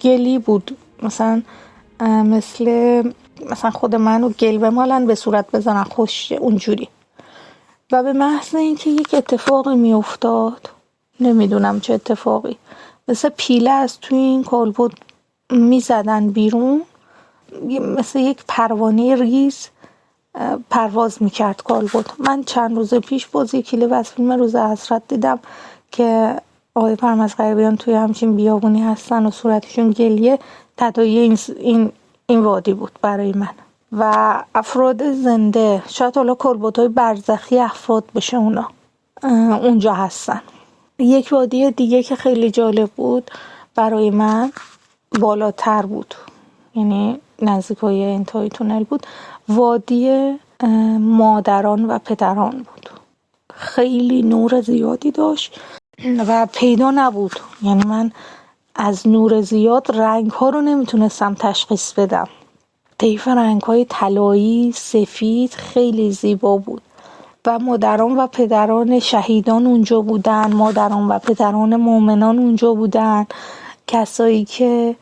[SPEAKER 3] گلی بود، مثلا مثلا خود منو گل بمالن به صورت بزنن خوش اونجوری. و به محض اینکه یک اتفاقی میافتاد، نمیدونم چه اتفاقی، مثل پیله از توی این کالبد میزدن بیرون، مثل یک پروانه ریز پرواز میکرد کالبد. من چند روز پیش باز یک کلیپ از فیلم روز حسرت دیدم که آقای فرمز غریبیان توی همچین بیابونی هستن و صورتشون گلیه. تداعی این وادی بود برای من. و افراد زنده، شاید حالا کالبدهای برزخی افراد بشه، اونا اونجا هستن. یک وادی دیگه که خیلی جالب بود برای من، بالاتر بود، یعنی نزدیکای انتهای تونل بود، وادی مادران و پدران بود. خیلی نور زیادی داشت و پیدا نبود، یعنی من از نور زیاد رنگ ها رو نمیتونستم تشخیص بدم. طیف رنگ های طلایی، سفید، خیلی زیبا بود. و مادران و پدران شهیدان اونجا بودن، مادران و پدران مؤمنان اونجا بودن، کسایی که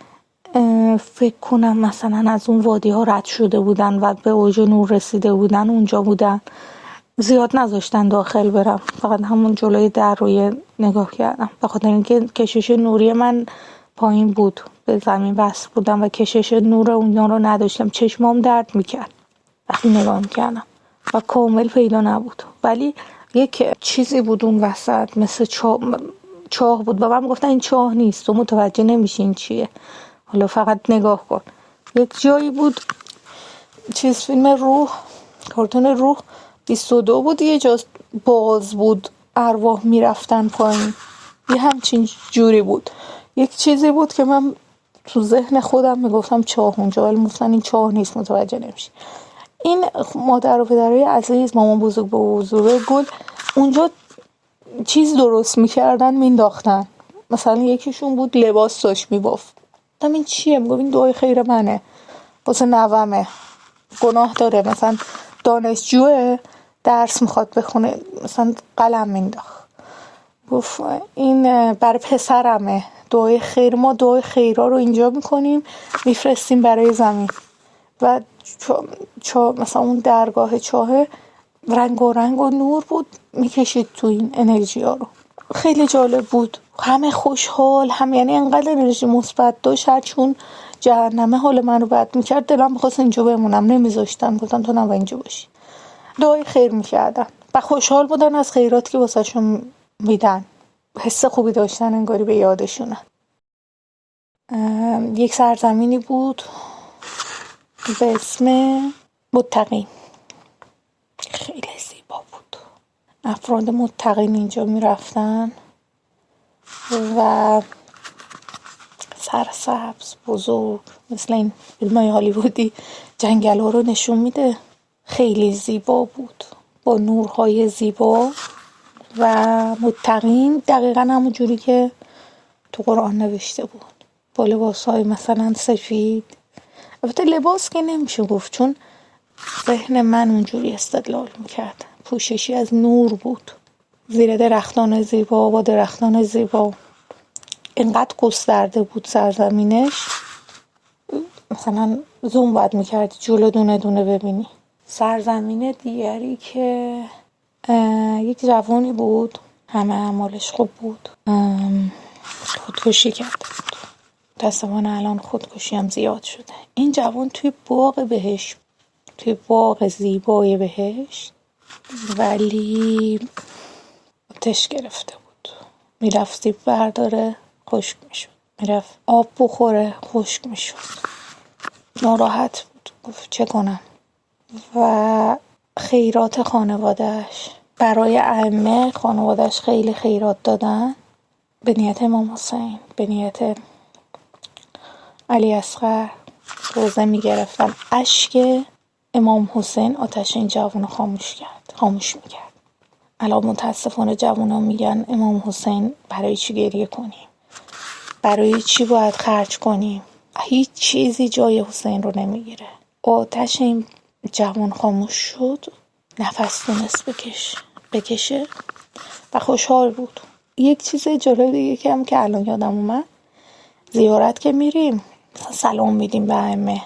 [SPEAKER 3] فکر کنم مثلا از اون وادی ها رد شده بودن و به اوج نور رسیده بودن اونجا بودن. زیاد نذاشتن داخل برم، فقط همون جلوی در روی نگاه کردم، به خاطر اینکه کشش نوری من پایین بود، به زمین وصل بودم و کشش نور اونجا رو نداشتم، چشمام درد میکرد وقتی نگاه میکردم و کامل پیدا نبود. ولی یک چیزی بود اون وسط، مثل چاه بود و من گفتن این چاه نیست، تو متوجه نمیشی این چیه، حالا فقط نگاه کن. یک جایی بود، فیلم روح، کارتون روح 22 بود، یه جا باز بود، ارواح میرفتن پایین، یه همچین جوری بود. یک چیزی بود که من تو ذهن خودم میگفتم چاه اونجا، ولی گفتن این چاه نیست، متوجه نمیشی. این مادر و پدرای عزیز، مامان بزرگ با بزرگ گل اونجا چیز درست میکردن، مینداختن. مثلا یکیشون بود لباس داشت میبافت، گفتم این چیه؟ میگفت این دعای خیر منه واسه نوامه، گناه داره، مثلا دانشجوه درس میخواد بخونه، مثلا قلم مینداخت. گفت این برای پسرمه، دعای خیر، ما دعای خیرها رو اینجا میکنیم میفرستیم برای زمین. و مثلا اون درگاه چاه رنگ و نور بود، میکشید تو این انرژی ها رو. خیلی جالب بود. همه خوشحال، هم یعنی انقدر انرژی مثبت داشت، هر چون جهنمه حال منو بد میکرد دلم میخواست اینجا بمونم، نمیذاشتن، گفتن تو نباید اینجا باشی. دعای خیر میکردن و خوشحال بودن از خیراتی که واسهشون میدن، حس خوبی داشتن، انگاری به یادشونن. یک سرزمینی بود به اسم متقین، خیلی زیبا بود. افراد متقین اینجا میرفتن و سرسبز بزرگ، مثل این فیلم‌های هالیوودی جنگل ها رو نشون میده. خیلی زیبا بود با نورهای زیبا و متقین دقیقا همون جوری که تو قرآن نوشته بود، با لباسهای مثلا سفید. البته لباس که نمیشه گفت، چون ذهن من اونجوری استدلال میکرد، پوششی از نور بود، زیر درختان زیبا، با درختان زیبا. اینقدر گسترده بود سرزمینش، مثلا زوم باید میکردی جلو دونه دونه ببینی. سرزمین دیگری که یک جوانی بود، همه اعمالش خوب بود، خودکشی کرده بود. متاسفانه الان خودکشی هم زیاد شده. این جوان توی باغ بهشت، توی باغ زیبای بهشت، ولی آتش گرفته بود. میرفت سیب برداره خشک میشد، میرفت آب بخوره خشک میشد. ناراحت بود، گفت چه کنم. و خیرات خانوادهش، برای ائمه خانوادهش خیلی خیرات دادن، به نیت امام حسین، به نیت علی اصغر روزه میگرفتن. اشک امام حسین آتش این جوانو خاموش میکرد. الان متاسفانه جوونا میگن امام حسین برای چی گریه کنیم، برای چی باید خرج کنیم. هیچ چیزی جای حسین رو نمیگیره. آتش این جوان خاموش شد، نفس تونست بکشه و خوشحال بود. یک چیز جالب دیگه که الان یادم اومد، زیارت که میریم سلام میدیم به ائمه،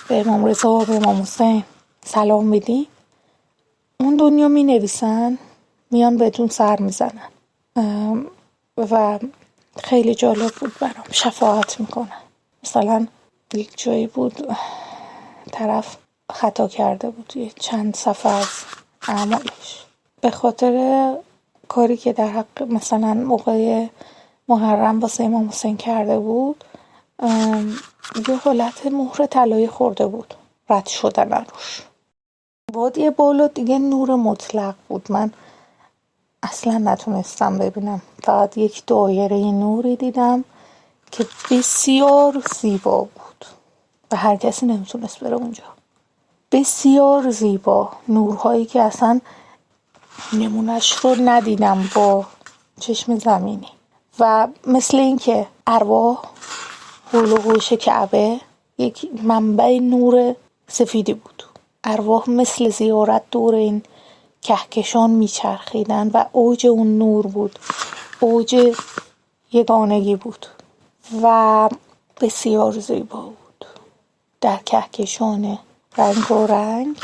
[SPEAKER 3] به امام رضا، به امام حسین سلام میدیم، اون دنیا می نویسن میان بهتون سر میزنن و خیلی جالب بود برام. شفاعت میکنن. مثلا یک جایی بود طرف خطا کرده بود، یه چند صفحه از اعمالش، به خاطر کاری که در حق مثلا موقع محرم واسه امام حسین کرده بود، یه حالت مهر طلایی خورده بود، رد شدن روش. وادی بالا دیگه نور مطلق بود، من اصلا نتونستم ببینم، فقط یک دایره نوری دیدم که بسیار زیبا بود و هر کسی نمیتونست بره اونجا. بسیار زیبا، نورهایی که اصلا نمونش رو ندیدم با چشم زمینی. و مثل این که ارواح حول و حوش کعبه یک منبع نور سفیدی بود، ارواح مثل زیارت دور این کهکشان میچرخیدن و اوج اون نور بود، اوج یگانگی بود و بسیار زیبا بود. در کهکشان رنگ و رنگ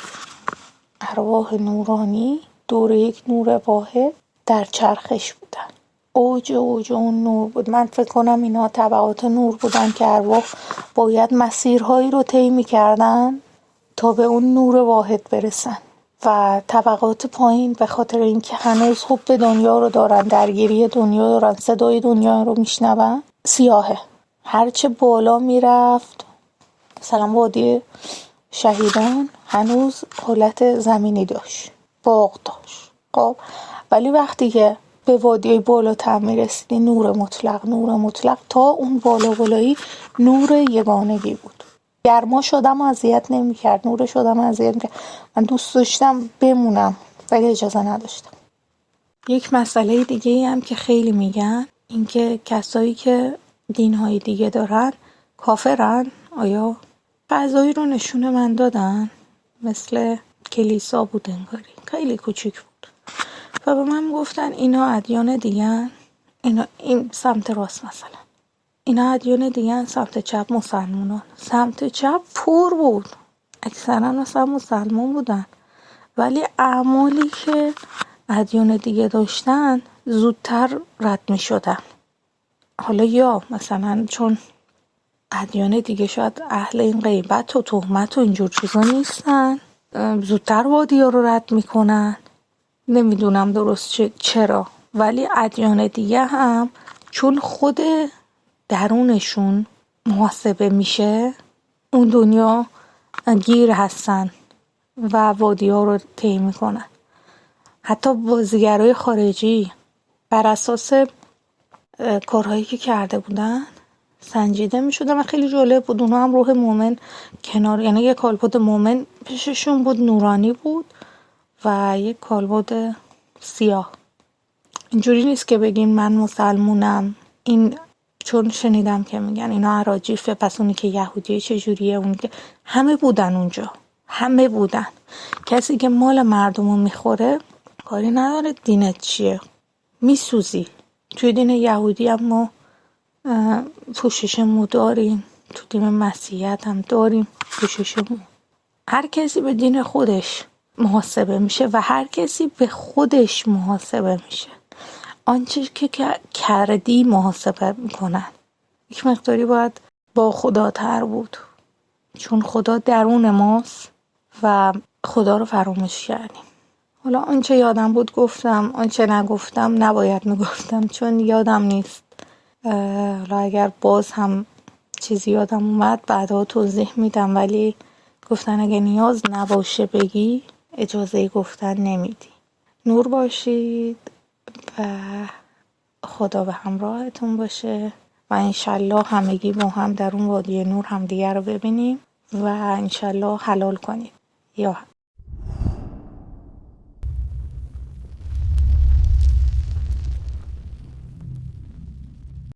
[SPEAKER 3] ارواح نورانی دور یک نور واحد در چرخش بودن. اوج اون نور بود. من فکر کنم اینا طبقات نور بودن که ارواح باید مسیرهایی رو طی می‌کردن تا به اون نور واحد برسن و طبقات پایین به خاطر اینکه هنوز حب دنیا رو دارن، درگیری دنیا دارن، صدای دنیا رو میشنون، سیاهه. هرچه بالا میرفت، مثلا وادی شهیدان هنوز حالت زمینی داشت، باغ داشت، خب، ولی وقتی که به وادی بالاتر میرسیدی نور مطلق تا اون بالایی نور یگانگی بود. گرماش آدمو اذیت نمی‌کرد، نورش آدمو اذیت می‌کرد. من دوست داشتم بمونم ولی اجازه نداشتم. یک مسئله دیگه هم که خیلی میگن این که کسایی که دین‌های دیگه دارن کافرن. آیا فضایی رو نشون من دادن مثل کلیسا بود، انگاری خیلی کوچیک بود و به من گفتن اینا ادیان دیگه‌ن، این سمت راست مثلا، اینا ادیان دیگه‌ن، سمت چپ مسلمانان. سمت چپ پر بود، اکثرا مثلا مسلمان بودن، ولی اعمالی که ادیان دیگه داشتن زودتر رد می شدن. حالا یا مثلا چون ادیان دیگه شاید اهل این غیبت و تهمت و اینجور چیزا نیستن، زودتر وادی‌ها رو رد میکنن. نمیدونم درست چرا، ولی ادیان دیگه هم چون خود درونشون محاسبه میشه، اون دنیا گیر هستن و وادی‌ها رو طی میکنن. حتی بازیگرای خارجی بر اساس کارهایی که کرده بودن سنجیده میشدن و خیلی جالب بود. اونا هم روح مومن کنار، یعنی یه کالبد مومن پیششون بود، نورانی بود، و یه کالبد سیاه. اینجوری نیست که بگین من مسلمونم، این چون شنیدم که میگن اینا اراجیفه، پس اونی که یهودیه چجوریه، اونی که همه بودن اونجا، همه بودن. کسی که مال مردمو میخوره کاری نداره دینت چیه، میسوزی. توی دین یهودی هم ما پوشش مو داریم، تو دین مسیحیت هم داریم پوشش مو. هر کسی به دین خودش محاسبه میشه و هر کسی به خودش محاسبه میشه. آنچه که کردی محاسبه میکنن. یک مقداری باید با خدا تر بود، چون خدا درون ماست و خدا رو فراموش کردیم. حالا آنچه یادم بود گفتم، آنچه نگفتم نباید میگفتم چون یادم نیست. حالا اگر باز هم چیزی یادم اومد بعدا توضیح میدم، ولی گفتن اگه نیاز نباشه بگی اجازه گفتن نمیدی. نور باشید و خدا به همراهتون باشه و انشالله همگی با هم در اون وادی نور هم دیگر رو ببینیم و انشالله حلال کنید. یا